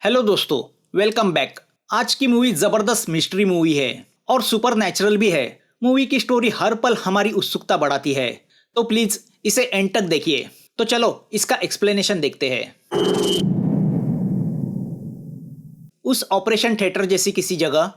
Hello दोस्तों, welcome back. आज की मूवी जबरदस्त मिस्ट्री मूवी है और सुपर नेचुरल भी है। मूवी की स्टोरी हर पल हमारी उत्सुकता बढ़ाती है, तो प्लीज इसे एंड तक देखिए। तो चलो इसका एक्सप्लेनेशन देखते हैं। उस ऑपरेशन थिएटर जैसी किसी जगह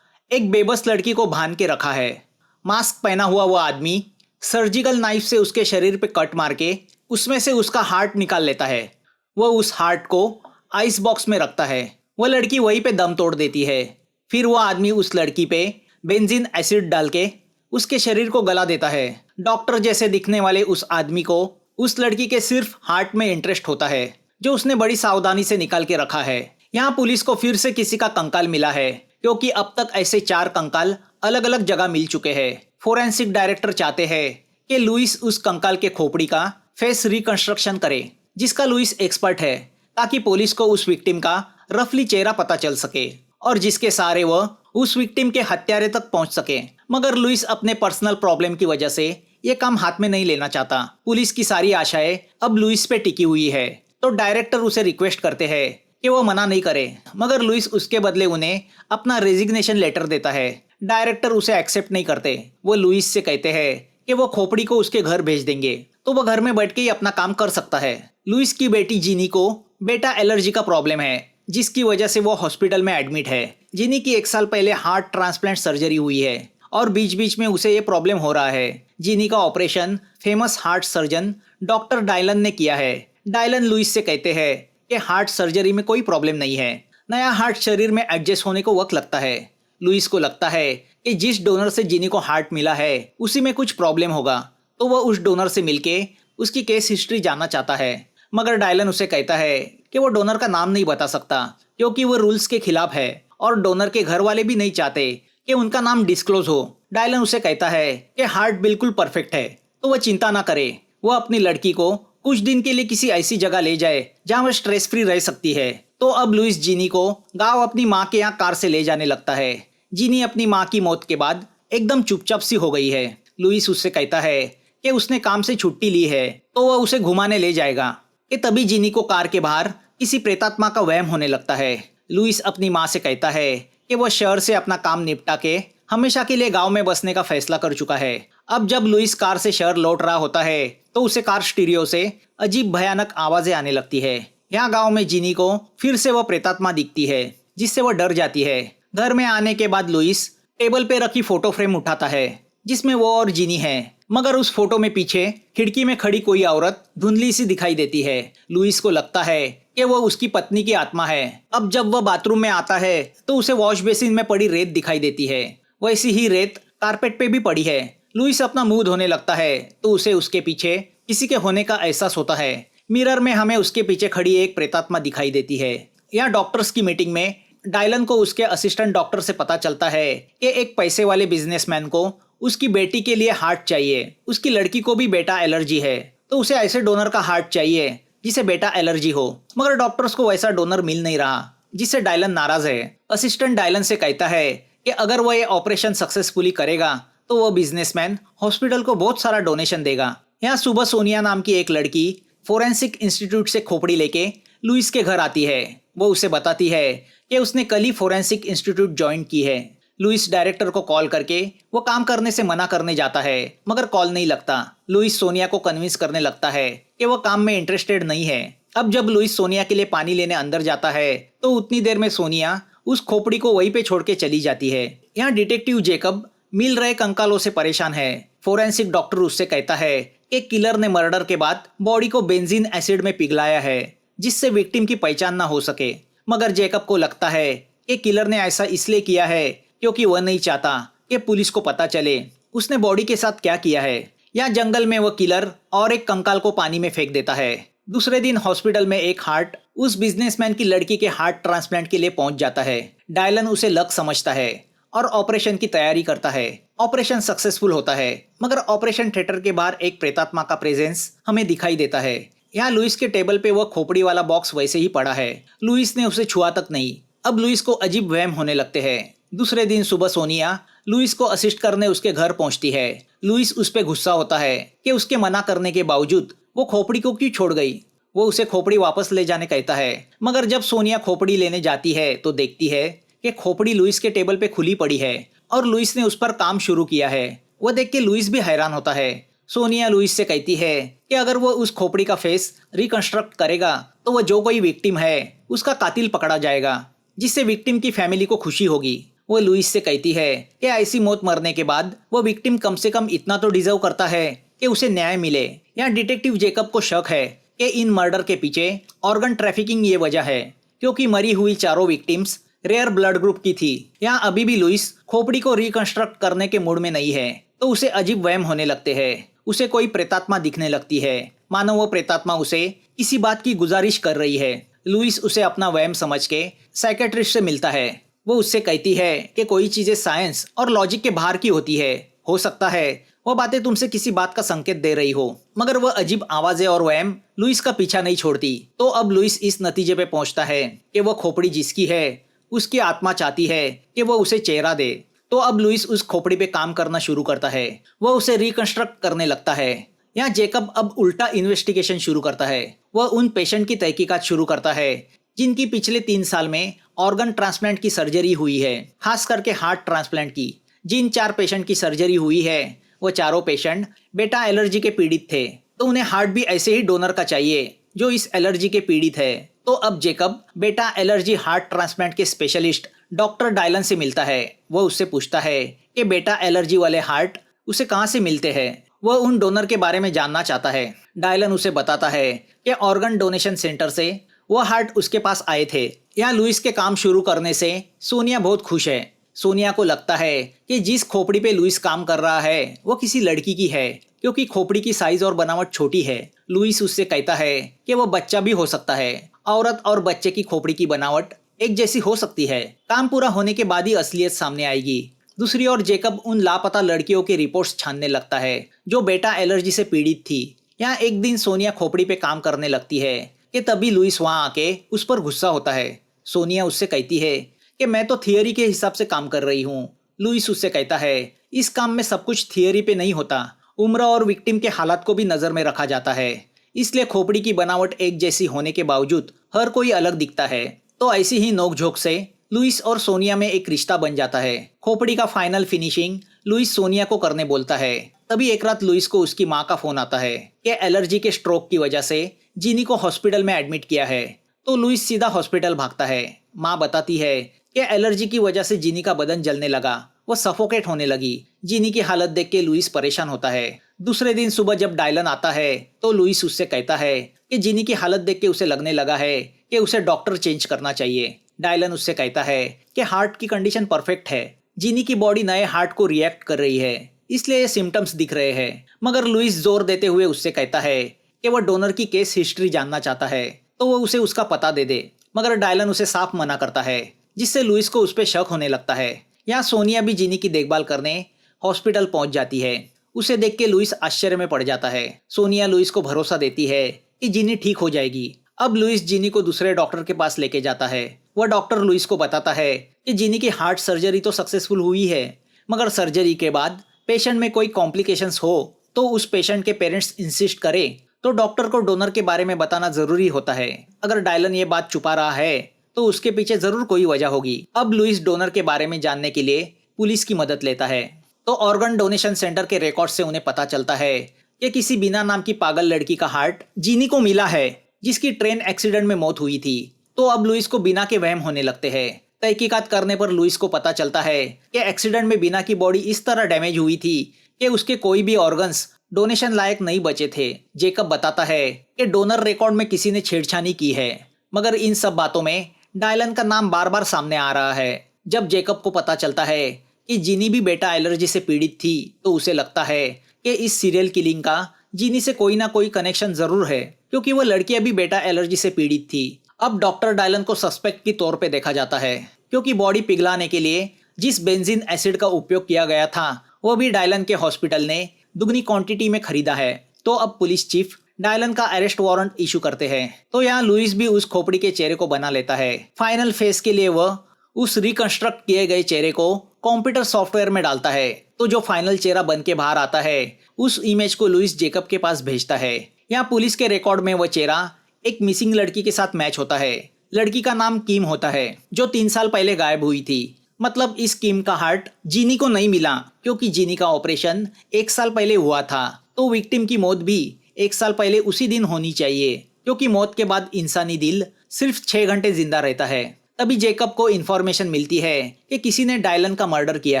एक बेबस लड़की को बांध के रखा है। मास्क पहना हुआ वो आदमी सर्जिकल नाइफ से उसके शरीर पे कट मार के उसमें से उसका हार्ट निकाल लेता है। वह उस हार्ट को आइस बॉक्स में रखता है। वह लड़की वहीं पे दम तोड़ देती है। फिर वह आदमी उस लड़की पे बेंजीन एसिड डाल के उसके शरीर को गला देता है। डॉक्टर जैसे दिखने वाले उस आदमी को उस लड़की के सिर्फ हार्ट में इंटरेस्ट होता है, जो उसने बड़ी सावधानी से निकाल के रखा है। यहाँ पुलिस को फिर से किसी का कंकाल मिला है, क्योंकि अब तक ऐसे 4 कंकाल अलग अलग जगह मिल चुके हैं। फोरेंसिक डायरेक्टर चाहते हैं कि लुइस उस कंकाल के खोपड़ी का फेस रिकंस्ट्रक्शन करे, जिसका लुइस एक्सपर्ट है, ताकि पुलिस को उस विक्टिम का रफली चेहरा पता चल सके और जिसके सहारे वह उस विक्टिम के हत्यारे तक पहुंच सके। मगर लुइस अपने पर्सनल प्रॉब्लम की वजह से ये काम हाथ में नहीं लेना चाहता। पुलिस की सारी आशाएं अब लुइस पे टिकी हुई है, तो डायरेक्टर उसे रिक्वेस्ट करते हैं कि वो मना नहीं करे, मगर लुइस उसके बदले उन्हें अपना रेजिग्नेशन लेटर देता है। डायरेक्टर उसे एक्सेप्ट नहीं करते। वो लुइस से कहते हैं कि वो खोपड़ी को उसके घर भेज देंगे, तो वह घर में बैठ के ही अपना काम कर सकता है। लुइस की बेटी जीनी को बेटा एलर्जी का प्रॉब्लम है, जिसकी वजह से वो हॉस्पिटल में एडमिट है। जीनी की 1 साल पहले हार्ट ट्रांसप्लांट सर्जरी हुई है और बीच बीच में उसे ये प्रॉब्लम हो रहा है। जीनी का operation famous heart surgeon doctor Dylan ने किया है। डायलन लुइस से कहते हैं कि हार्ट सर्जरी में कोई प्रॉब्लम नहीं है, नया हार्ट शरीर में एडजस्ट होने को वक्त लगता है। लुइस को लगता है कि जिस डोनर से जीनी को हार्ट मिला है उसी में कुछ प्रॉब्लम होगा, तो वह उस डोनर से मिलके उसकी केस हिस्ट्री जानना चाहता है। मगर डायलन उसे कहता है कि वो डोनर का नाम नहीं बता सकता, क्योंकि वो रूल्स के खिलाफ है और डोनर के घर वाले भी नहीं चाहते कि उनका नाम डिस्क्लोज हो। डायलन उसे कहता है कि हार्ट बिल्कुल परफेक्ट है, तो वह चिंता ना करे। वह अपनी लड़की को कुछ दिन के लिए किसी ऐसी जगह ले जाए जहाँ वह स्ट्रेस फ्री रह सकती है। तो अब लुइस जीनी को गाँव अपनी माँ के यहाँ कार से ले जाने लगता है। जीनी अपनी माँ की मौत के बाद एकदम चुपचाप सी हो गई है। लुइस उससे कहता है कि उसने काम से छुट्टी ली है, तो वह उसे घुमाने ले जाएगा। कि तभी जीनी को कार के बाहर किसी प्रेतात्मा का वहम होने लगता है। लुइस अपनी माँ से कहता है कि वह शहर से अपना काम निपटा के हमेशा के लिए गांव में बसने का फैसला कर चुका है। अब जब लुइस कार से शहर लौट रहा होता है, तो उसे कार स्टीरियो से अजीब भयानक आवाजें आने लगती है। यहाँ गांव में जीनी को फिर से वह प्रेतात्मा दिखती है, जिससे वह डर जाती है। घर में आने के बाद लुइस टेबल पे रखी फोटो फ्रेम उठाता है, जिसमें वो और जीनी है। मगर उस फोटो में पीछे खिड़की में खड़ी कोई औरत धुंधली सी दिखाई देती है। लुइस को लगता है कि वो उसकी पत्नी की आत्मा है। अब जब वह बाथरूम में आता है, तो उसे वॉश बेसिन में पड़ी रेत दिखाई देती है। वैसी ही रेत कारपेट पे भी पड़ी है। लुइस अपना मुंह धोने लगता है, तो उसे उसके पीछे किसी के होने का एहसास होता है। मिरर में हमें उसके पीछे खड़ी एक प्रेतात्मा दिखाई देती है। यहाँ डॉक्टर्स की मीटिंग में डायलन को उसके असिस्टेंट डॉक्टर से पता चलता है कि एक पैसे वाले बिजनेसमैन को उसकी बेटी के लिए हार्ट चाहिए। उसकी लड़की को भी बेटा एलर्जी है, तो उसे ऐसे डोनर का हार्ट चाहिए जिसे बेटा एलर्जी हो। मगर डॉक्टर्स को वैसा डोनर मिल नहीं रहा, जिससे डायलन नाराज है। असिस्टेंट डायलन से कहता है कि अगर वह ये ऑपरेशन सक्सेसफुली करेगा, तो वह बिजनेसमैन हॉस्पिटल को बहुत सारा डोनेशन देगा। यहाँ सुबह सोनिया नाम की एक लड़की फोरेंसिक इंस्टीट्यूट से खोपड़ी लेके लुइस के घर आती है। वो उसे बताती है कि उसने कल ही फोरेंसिक इंस्टीट्यूट ज्वाइन की है। लुइस डायरेक्टर को कॉल करके वो काम करने से मना करने जाता है, मगर कॉल नहीं लगता। लुइस सोनिया को कन्विंस करने लगता है कि वो काम में इंटरेस्टेड नहीं है। अब जब लुइस सोनिया के लिए पानी लेने अंदर जाता है, तो उतनी देर में सोनिया उस खोपड़ी को वहीं पे छोड़ के चली जाती है। यहाँ डिटेक्टिव जेकब मिल रहे कंकालों से परेशान है। फोरेंसिक डॉक्टर उससे कहता है कि किलर ने मर्डर के बाद बॉडी को बेंजीन एसिड में पिघलाया है, जिससे विक्टिम की पहचान ना हो सके। मगर जेकब को लगता है कि किलर ने ऐसा इसलिए किया है क्योंकि वह नहीं चाहता कि पुलिस को पता चले उसने बॉडी के साथ क्या किया है। या जंगल में वह किलर और एक कंकाल को पानी में फेंक देता है। दूसरे दिन हॉस्पिटल में एक हार्ट उस बिजनेसमैन की लड़की के हार्ट ट्रांसप्लांट के लिए पहुंच जाता है। डायलन उसे लक समझता है और ऑपरेशन की तैयारी करता है। ऑपरेशन सक्सेसफुल होता है, मगर ऑपरेशन थिएटर के बाहर एक प्रेतात्मा का प्रेजेंस हमें दिखाई देता है। यहाँ लुइस के टेबल पे वह खोपड़ी वाला बॉक्स वैसे ही पड़ा है। लुइस ने उसे छुआ तक नहीं। अब लुइस को अजीब वहम होने लगते हैं। दूसरे दिन सुबह सोनिया लुइस को असिस्ट करने उसके घर पहुंचती है। लुइस उस पे गुस्सा होता है कि उसके मना करने के बावजूद वो खोपड़ी को क्यों छोड़ गई। वो उसे खोपड़ी वापस ले जाने कहता है, मगर जब सोनिया खोपड़ी लेने जाती है तो देखती है कि खोपड़ी लुइस के टेबल पे खुली पड़ी है और लुइस ने उस पर काम शुरू किया है। वह देख के लुइस भी हैरान होता है। सोनिया लुइस से कहती है कि अगर वो उस खोपड़ी का फेस रिकंस्ट्रक्ट करेगा तो वह जो कोई विक्टिम है उसका कातिल पकड़ा जाएगा, जिससे विक्टिम की फैमिली को खुशी होगी। वो लुइस से कहती है कि ऐसी मौत मरने के बाद वो विक्टिम कम से कम इतना तो डिजर्व करता है कि उसे न्याय मिले। यहाँ डिटेक्टिव जेकब को शक है कि इन मर्डर के पीछे ऑर्गन ट्रैफिकिंग ये वजह है, क्योंकि मरी हुई चारों विक्टिम्स रेयर ब्लड ग्रुप की थी। यहाँ अभी भी लुइस खोपड़ी को रिकंस्ट्रक्ट करने के मूड में नहीं है, तो उसे अजीब वहम होने लगते हैं। उसे कोई प्रेतात्मा दिखने लगती है, मानो वो प्रेतात्मा उसे किसी बात की गुजारिश कर रही है। लुइस उसे अपना वहम समझ के साइकेट्रिस्ट से मिलता है। वो उससे कहती है कि कोई चीजें साइंस और लॉजिक के बाहर की होती है। हो सकता है वो बातें तुमसे किसी बात का संकेत दे रही हो, मगर वह अजीब आवाजें और वहम लुइस का पीछा नहीं छोड़ती। तो अब लुइस इस नतीजे पे पहुंचता है कि वह खोपड़ी जिसकी है उसकी आत्मा चाहती है कि वह उसे चेहरा दे। तो अब लुइस उस खोपड़ी पे काम करना शुरू करता है। वह उसे रिकंस्ट्रक्ट करने लगता है। यहाँ जेकब अब उल्टा इन्वेस्टिगेशन शुरू करता है। वह उन पेशेंट की तहकीकात शुरू करता है जिनकी पिछले 3 साल में ऑर्गन ट्रांसप्लांट की सर्जरी हुई है, खास करके हार्ट ट्रांसप्लांट की। जिन 4 पेशेंट की सर्जरी हुई है वो चारों पेशेंट बेटा एलर्जी के पीड़ित थे, तो उन्हें हार्ट भी ऐसे ही डोनर का चाहिए जो इस एलर्जी के पीड़ित है। तो अब जेकब बेटा एलर्जी हार्ट ट्रांसप्लांट के स्पेशलिस्ट डॉक्टर डायलन से मिलता है। वह उससे पूछता है कि बेटा एलर्जी वाले हार्ट उसे कहाँ से मिलते हैं। वह उन डोनर के बारे में जानना चाहता है। डायलन उसे बताता है कि ऑर्गन डोनेशन सेंटर से वह हार्ट उसके पास आए थे। यहाँ लुइस के काम शुरू करने से सोनिया बहुत खुश है। सोनिया को लगता है कि जिस खोपड़ी पे लुइस काम कर रहा है वो किसी लड़की की है, क्योंकि खोपड़ी की साइज और बनावट छोटी है। लुइस उससे कहता है कि वो बच्चा भी हो सकता है। औरत और बच्चे की खोपड़ी की बनावट एक जैसी हो सकती है। काम पूरा होने के बाद ही असलियत सामने आएगी। दूसरी ओर जेकब उन लापता लड़कियों की रिपोर्ट्स छानने लगता है जो बेटा एलर्जी से पीड़ित थी। यहाँ एक दिन सोनिया खोपड़ी पे काम करने लगती है कि तभी लुइस वहां आके उस पर गुस्सा होता है। सोनिया उससे कहती है कि मैं तो थियरी के हिसाब से काम कर रही हूँ। लुइस उससे कहता है इस काम में सब कुछ थियरी पे नहीं होता, उम्र और विक्टिम के हालात को भी नजर में रखा जाता है। इसलिए खोपड़ी की बनावट एक जैसी होने के बावजूद हर कोई अलग दिखता है। तो ऐसी ही नोकझोंक से लुइस और सोनिया में एक रिश्ता बन जाता है। खोपड़ी का फाइनल फिनिशिंग लुइस सोनिया को करने बोलता है। तभी एक रात लुइस को उसकी माँ का फोन आता है कि एलर्जी के स्ट्रोक की वजह से जीनी को हॉस्पिटल में एडमिट किया है। तो लुइस सीधा हॉस्पिटल भागता है। माँ बताती है कि एलर्जी की वजह से जीनी का बदन जलने लगा, वो सफोकेट होने लगी। जीनी की हालत देख के लुइस परेशान होता है। दूसरे दिन सुबह जब डायलन आता है तो लुइस उससे कहता है कि जीनी की हालत देख के उसे लगने लगा है कि उसे डॉक्टर चेंज करना चाहिए। डायलन उससे कहता है कि हार्ट की कंडीशन परफेक्ट है, जीनी की बॉडी नए हार्ट को रिएक्ट कर रही है, इसलिए ये सिम्टम्स दिख रहे हैं। मगर लुइस जोर देते हुए उससे कहता है कि वह डोनर की केस हिस्ट्री जानना चाहता है, तो वो उसे उसका पता दे दे। मगर डायलन उसे साफ मना करता है, जिससे लुइस को उस पर शक होने लगता है। यहाँ सोनिया भी जीनी की देखभाल करने हॉस्पिटल पहुंच जाती है। उसे देख के लुइस आश्चर्य में पड़ जाता है। सोनिया लुइस को भरोसा देती है कि जीनी ठीक हो जाएगी। अब लुइस जीनी को दूसरे डॉक्टर के पास लेके जाता है। वह डॉक्टर लुइस को बताता है कि जीनी की हार्ट सर्जरी तो सक्सेसफुल हुई है, मगर सर्जरी के बाद पेशेंट में कोई कॉम्प्लिकेशंस हो तो उस पेशेंट के पेरेंट्स इंसिस्ट करें तो डॉक्टर को डोनर के बारे में बताना जरूरी होता है। अगर डायलन ये बात छुपा रहा है तो उसके पीछे जरूर कोई वजह होगी। अब लुइस डोनर के बारे में जानने के लिए पुलिस की मदद लेता है। तो ऑर्गन डोनेशन सेंटर के रिकॉर्ड से उन्हें पता चलता है कि किसी बिना नाम की पागल लड़की का हार्ट जीनी को मिला है, जिसकी ट्रेन एक्सीडेंट में मौत हुई थी। तो अब लुइस को बिना के वहम होने लगते हैं। तहकीकात करने पर लुइस को पता चलता है कि एक्सीडेंट में बिना की बॉडी इस तरह डैमेज हुई थी कि उसके कोई भी ऑर्गन्स डोनेशन लायक नहीं बचे थे। जेकब बताता है कि डोनर रिकॉर्ड में किसी ने छेड़छानी की है, मगर इन सब बातों में डायलन का नाम बार बार सामने आ रहा है। जब जेकब को पता चलता है कि जीनी भी बेटा एलर्जी से पीड़ित थी, तो उसे लगता है कि इस सीरियल किलिंग का जीनी से कोई ना कोई कनेक्शन जरूर है, क्योंकि वह लड़की अभी बेटा एलर्जी से पीड़ित थी। अब डॉक्टर डायलन को सस्पेक्ट के तौर पे देखा जाता है, क्योंकि बॉडी पिघलाने के लिए जिस बेंजीन एसिड का उपयोग किया गया था वो भी डायलन के हॉस्पिटल ने दुगनी क्वांटिटी में खरीदा है। तो अब पुलिस चीफ डायलन का अरेस्ट वारंट इशू करते हैं। तो यहाँ लुइस भी उस खोपड़ी के चेहरे को बना लेता है। फाइनल फेज के लिए वह उस रिकंस्ट्रक्ट किए गए चेहरे को कंप्यूटर सॉफ्टवेयर में डालता है। तो जो फाइनल चेहरा बन के बाहर आता है उस इमेज को लुइस जेकब के पास भेजता है। यहाँ पुलिस के रिकॉर्ड में वह चेहरा एक मिसिंग लड़की के साथ मैच होता है। लड़की का नाम किम होता है, जो 3 साल पहले गायब हुई थी। मतलब इस किम का हार्ट जीनी को नहीं मिला, क्योंकि जीनी का ऑपरेशन 1 साल पहले हुआ था। तो विक्टिम की मौत भी 1 साल पहले उसी दिन होनी चाहिए, क्योंकि मौत के बाद इंसानी दिल सिर्फ 6 घंटे जिंदा रहता है। तभी जेकब को इन्फॉर्मेशन मिलती है कि किसी ने डायलन का मर्डर किया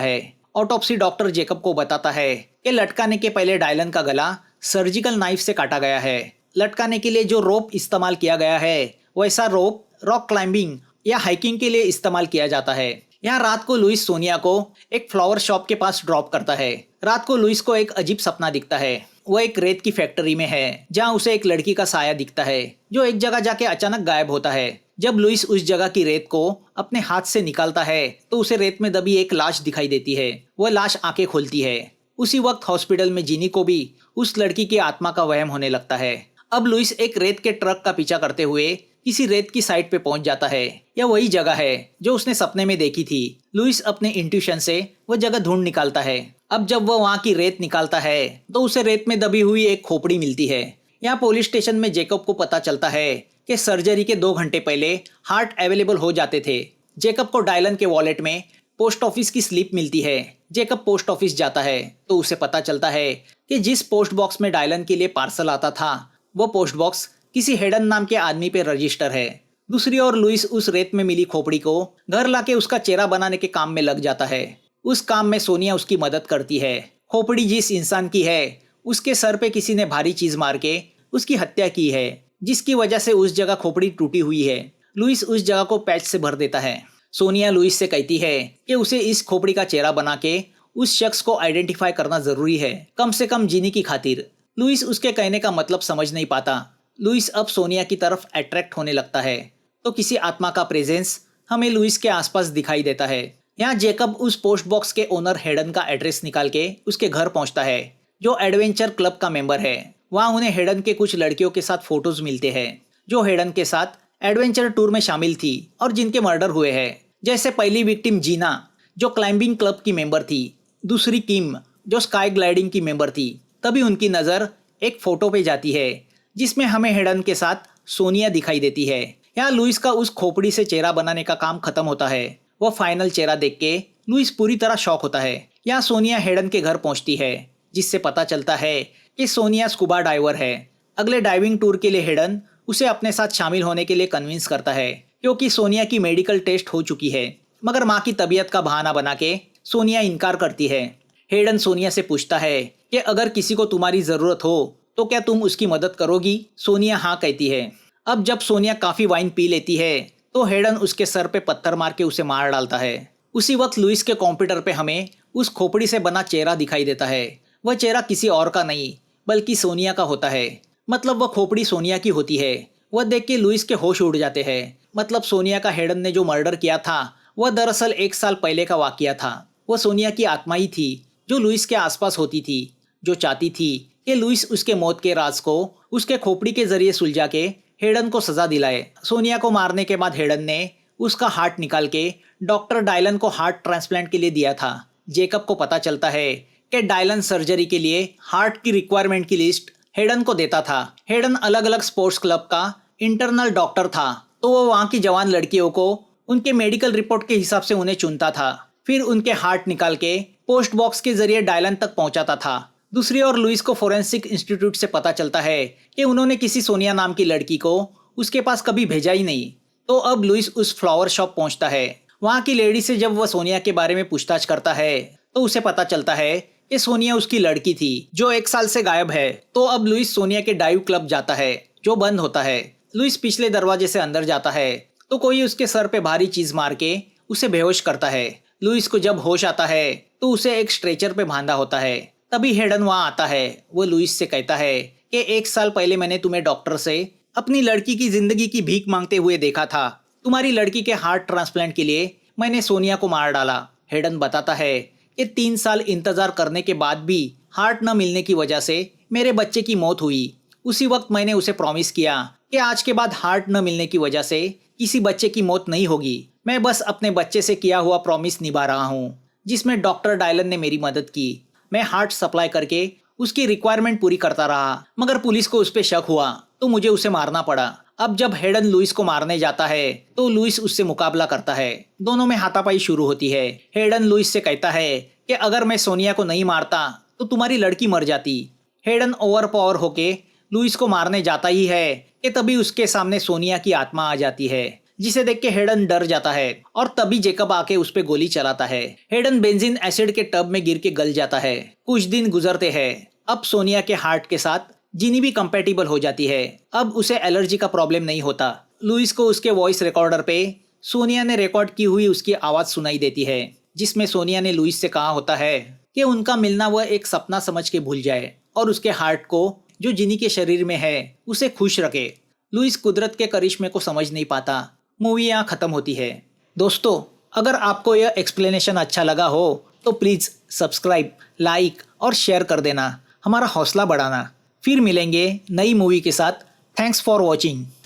है। ऑटोप्सी डॉक्टर जेकब को बताता है कि लटकाने के पहले डायलन का गला सर्जिकल नाइफ से काटा गया है। लटकाने के लिए जो रोप इस्तेमाल किया गया है, वैसा रोप रॉक क्लाइंबिंग या हाइकिंग के लिए इस्तेमाल किया जाता है। यहाँ रात को लुइस सोनिया को एक फ्लावर शॉप के पास ड्रॉप करता है। रात को लुइस को एक अजीब सपना दिखता है। वो एक रेत की फैक्ट्री में है, जहाँ उसे एक लड़की का साया दिखता है, जो एक जगह जाके अचानक गायब होता है। जब लुइस उस जगह की रेत को अपने हाथ से निकालता है, तो उसे रेत में दबी एक लाश दिखाई देती है। वह लाश आंखें खोलती है। उसी वक्त हॉस्पिटल में जीनी को भी उस लड़की की आत्मा का वहम होने लगता है। अब लुइस एक रेत के ट्रक का पीछा करते हुए किसी रेत की साइट पे पहुंच जाता है। यह वही जगह है जो उसने सपने में देखी थी। लुइस अपने इंट्यूशन से वो जगह ढूंढ निकालता है। अब जब वह वहाँ की रेत निकालता है, तो उसे रेत में दबी हुई एक खोपड़ी मिलती है। यहाँ पुलिस स्टेशन में जेकब को पता चलता है कि सर्जरी के 2 घंटे पहले हार्ट अवेलेबल हो जाते थे। जेकब को डायलन के वॉलेट में पोस्ट ऑफिस की स्लिप मिलती है। जेकब पोस्ट ऑफिस जाता है, तो उसे पता चलता है कि जिस पोस्ट बॉक्स में डायलन के लिए पार्सल आता था, वो पोस्ट बॉक्स किसी हेडन नाम के आदमी पे रजिस्टर है। दूसरी ओर लुइस उस रेत में मिली खोपड़ी को घर लाके उसका चेहरा बनाने के काम में लग जाता है। उस काम में सोनिया उसकी मदद करती है। खोपड़ी जिस इंसान की है, उसके सर पे किसी ने भारी चीज मार के उसकी हत्या की है, जिसकी वजह से उस जगह खोपड़ी टूटी हुई है। लुइस उस जगह को पैच से भर देता है। सोनिया लुइस से कहती है कि उसे इस खोपड़ी का चेहरा बना के उस शख्स को आइडेंटिफाई करना जरूरी है, कम से कम जीनी की खातिर। लुइस उसके कहने का मतलब समझ नहीं पाता। लुइस अब सोनिया की तरफ अट्रैक्ट होने लगता है, तो किसी आत्मा का प्रेजेंस हमें लुइस के आसपास दिखाई देता है। यहाँ जेकब उस पोस्ट बॉक्स के ओनर हेडन का एड्रेस निकाल के उसके घर पहुंचता है, जो एडवेंचर क्लब का मेंबर है। वहाँ उन्हें हेडन के कुछ लड़कियों के साथ फोटोज मिलते हैं, जो हेडन के साथ एडवेंचर टूर में शामिल थी और जिनके मर्डर हुए हैं। जैसे पहली विक्टिम जीना, जो क्लाइंबिंग क्लब की मेंबर थी। दूसरी किम, जो स्काई ग्लाइडिंग की मेंबर थी। तभी उनकी नज़र एक फोटो पे जाती है, जिसमें हमें हेडन के साथ सोनिया दिखाई देती है। यहाँ लुइस का उस खोपड़ी से चेहरा बनाने का काम खत्म होता है। वह फाइनल चेहरा देख के लुइस पूरी तरह शॉक होता है। यहाँ सोनिया हेडन के घर पहुंचती है, जिससे पता चलता है कि सोनिया स्कूबा डाइवर है। अगले डाइविंग टूर के लिए हेडन उसे अपने साथ शामिल होने के लिए कन्विंस करता है, क्योंकि सोनिया की मेडिकल टेस्ट हो चुकी है। मगर माँ की तबीयत का बहाना बना के सोनिया इनकार करती है। हेडन सोनिया से पूछता है कि अगर किसी को तुम्हारी जरूरत हो तो क्या तुम उसकी मदद करोगी। सोनिया हाँ कहती है। अब जब सोनिया काफी वाइन पी लेती है, तो हेडन उसके सर पे पत्थर मार के उसे मार डालता है। उसी वक्त लुइस के कंप्यूटर पे हमें उस खोपड़ी से बना चेहरा दिखाई देता है। वह चेहरा किसी और का नहीं, बल्कि सोनिया का होता है। मतलब वह खोपड़ी सोनिया की होती है। वह देख के लुइस के होश उड़ जाते हैं। मतलब सोनिया का हेडन ने जो मर्डर किया था, वह दरअसल 1 साल पहले का वाकया था। वह सोनिया की आत्मा ही थी, जो लुइस के आसपास होती थी, जो चाहती थी कि लुइस उसके मौत के राज को उसके खोपड़ी के जरिए सुलझा के हेडन को सजा दिलाए। सोनिया को मारने के बाद हेडन ने उसका हार्ट निकाल के डॉक्टर डायलन को हार्ट ट्रांसप्लांट के लिए दिया था। जेकब को पता चलता है कि डायलन सर्जरी के लिए हार्ट की रिक्वायरमेंट की लिस्ट हेडन को देता था। हेडन अलग अलग स्पोर्ट्स क्लब का इंटरनल डॉक्टर था, तो वो वहाँ की जवान लड़कियों को उनके मेडिकल रिपोर्ट के हिसाब से उन्हें चुनता था। फिर उनके हार्ट निकाल के पोस्ट बॉक्स के जरिए डायलन तक पहुंचाता था। दूसरी ओर लुइस को फोरेंसिक इंस्टीट्यूट से पता चलता है कि उन्होंने किसी सोनिया नाम की लड़की को उसके पास कभी भेजा ही नहीं। तो अब लुइस उस फ्लावर शॉप पहुंचता है। वहाँ की लेडी से जब वह सोनिया के बारे में पूछताछ करता है, तो उसे पता चलता है कि सोनिया उसकी लड़की थी, जो 1 साल से गायब है। तो अब लुइस सोनिया के डाइव क्लब जाता है, जो बंद होता है। लुइस पिछले दरवाजे से अंदर जाता है, तो कोई उसके सर पे भारी चीज मार के उसे बेहोश करता है। लुइस को जब होश आता है, तो उसे एक स्ट्रेचर पे बांधा होता है। तभी हेडन वहाँ आता है। वो लुइस से कहता है कि 1 साल पहले मैंने तुम्हें डॉक्टर से अपनी लड़की की जिंदगी की भीख मांगते हुए देखा था। तुम्हारी लड़की के हार्ट ट्रांसप्लांट के लिए मैंने सोनिया को मार डाला। हेडन बताता है कि 3 साल इंतजार करने के बाद भी हार्ट न मिलने की वजह से मेरे बच्चे की मौत हुई। उसी वक्त मैंने उसे प्रॉमिस किया कि आज के बाद हार्ट न मिलने की वजह से किसी बच्चे की मौत नहीं होगी। मैं बस अपने बच्चे से किया हुआ प्रॉमिस निभा रहा हूँ, जिसमें डॉक्टर डायलन ने मेरी मदद की। मैं हार्ट सप्लाई करके उसकी रिक्वायरमेंट पूरी करता रहा, मगर पुलिस को उस पर शक हुआ, तो मुझे उसे मारना पड़ा। अब जब हेडन लुइस को मारने जाता है तो लुइस उससे मुकाबला करता है। दोनों में हाथापाई शुरू होती है। हेडन लुइस से कहता है कि अगर मैं सोनिया को नहीं मारता तो तुम्हारी लड़की मर जाती। हेडन ओवर पावर होके लुइस को मारने जाता ही है कि तभी उसके सामने सोनिया की आत्मा आ जाती है, जिसे देख के हेडन डर जाता है और तभी जेकब आके उस पे गोली चलाता है। हेडन बेंजीन एसिड के टब में गिर के गल जाता है। कुछ दिन गुजरते हैं। अब सोनिया के हार्ट के साथ जिनी भी कंपेटिबल हो जाती है। अब उसे एलर्जी का प्रॉब्लम नहीं होता। लुइस को उसके वॉइस रिकॉर्डर पे सोनिया ने रिकॉर्ड की हुई उसकी आवाज सुनाई देती है, जिसमें सोनिया ने लुइस से कहा होता है कि उनका मिलना वह एक सपना समझ के भूल जाए और उसके हार्ट को जो जिनी के शरीर में है उसे खुश रखे। लुइस कुदरत के करिश्मे को समझ नहीं पाता। मूवी यहाँ खत्म होती है। दोस्तों, अगर आपको यह एक्सप्लेनेशन अच्छा लगा हो तो प्लीज़ सब्सक्राइब, लाइक और शेयर कर देना, हमारा हौसला बढ़ाना। फिर मिलेंगे नई मूवी के साथ। Thanks for watching.